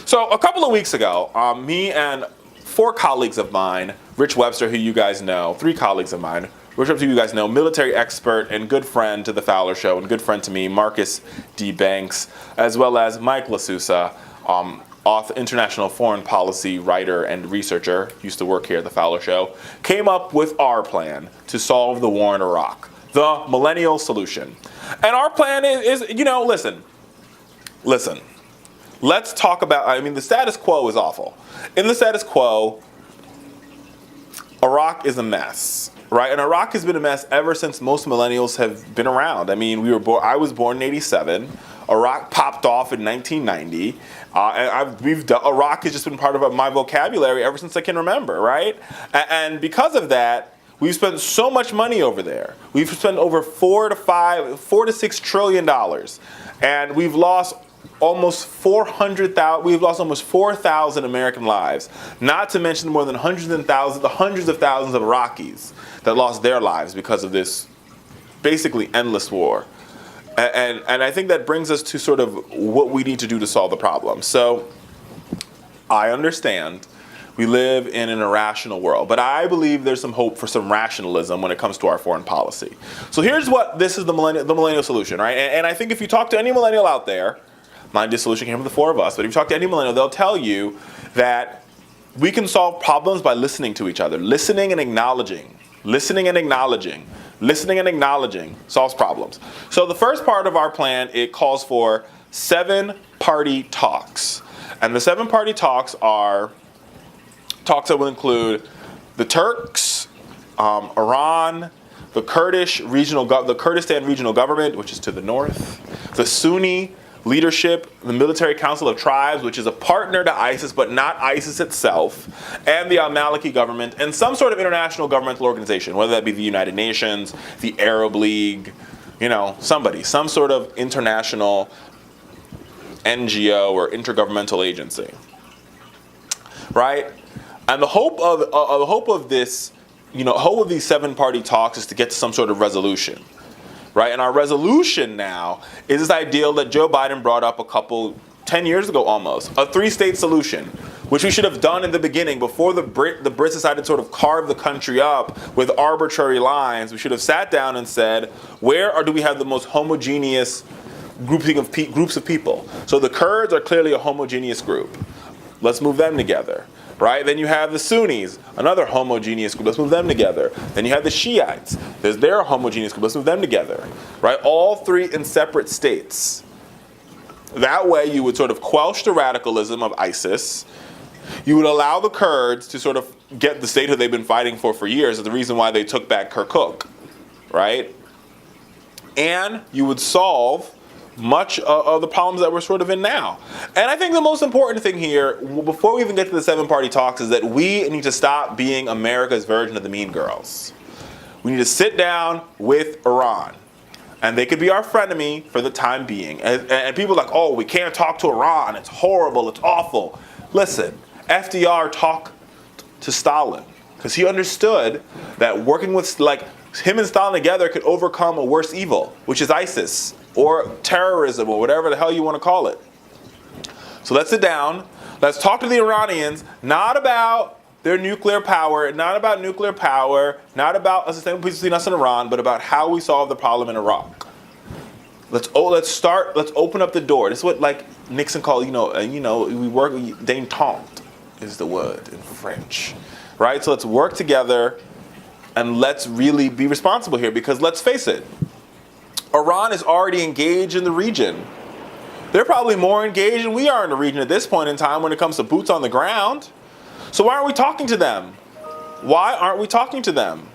So a couple of weeks ago, me and four colleagues of mine, Rich Webster, who you guys know, three colleagues of mine, Rich Webster, who you guys know, military expert and good friend to the Fowler Show and good friend to me, Marcus D. Banks, as well as Mike LaSousa, author, international foreign policy writer and researcher, used to work here at the Fowler Show, came up with our plan to solve the war in Iraq, the Millennial solution. And our plan is listen. Let's talk about, the status quo is awful. In the status quo, Iraq is a mess, right? And Iraq has been a mess ever since most millennials have been around. I was born in '87. Iraq popped off in 1990. Iraq has just been part of my vocabulary ever since I can remember, right? And because of that, we've spent so much money over there. We've spent over $4 to $6 trillion, and we've lost almost 4,000 American lives. Not to mention more than hundreds of thousands of Iraqis that lost their lives because of this basically endless war. And I think that brings us to sort of what we need to do to solve the problem. So I understand we live in an irrational world, but I believe there's some hope for some rationalism when it comes to our foreign policy. So here's what this is the millennial solution, right? And I think if you talk to any millennial out there, mind this solution came from the four of us, but if you talk to any millennial, they'll tell you that we can solve problems by listening to each other, listening and acknowledging solves problems. So the first part of our plan, it calls for 7-party talks. And the 7-party talks are talks that will include the Turks, Iran, the Kurdistan regional government, which is to the north, the Sunni leadership, the Military Council of Tribes, which is a partner to ISIS but not ISIS itself, and the al-Maliki government, and some sort of international governmental organization, whether that be the United Nations, the Arab League, some sort of international NGO or intergovernmental agency, right? And the hope of this, hope of these 7-party talks is to get to some sort of resolution. Right, and our resolution now is this ideal that Joe Biden brought up 10 years ago almost, a 3-state solution, which we should have done in the beginning before the Brits decided to sort of carve the country up with arbitrary lines. We should have sat down and said, do we have the most homogeneous groups of people? So the Kurds are clearly a homogeneous group. Let's move them together. Right? Then you have the Sunnis, another homogeneous group. Let's move them together. Then you have the Shiites. They're a homogeneous group. Let's move them together. Right? All three in separate states. That way you would sort of quench the radicalism of ISIS. You would allow the Kurds to sort of get the statehood they've been fighting for years. Is the reason why they took back Kirkuk. Right? And you would solve much of the problems that we're sort of in now. And I think the most important thing here, before we even get to the 7-party talks, is that we need to stop being America's version of the Mean Girls. We need to sit down with Iran. And they could be our frenemy for the time being. And people are like, oh, we can't talk to Iran. It's horrible. It's awful. Listen, FDR talked to Stalin because he understood that working with, him and Stalin together could overcome a worse evil, which is ISIS, or terrorism, or whatever the hell you want to call it. So let's sit down. Let's talk to the Iranians, not about their nuclear power, not about a sustainable peace between us and Iran, but about how we solve the problem in Iraq. Let's open up the door. This is what Nixon called, we work, détente is the word in French, right? So let's work together and let's really be responsible here, because let's face it, Iran is already engaged in the region. They're probably more engaged than we are in the region at this point in time when it comes to boots on the ground. So why aren't we talking to them? Why aren't we talking to them?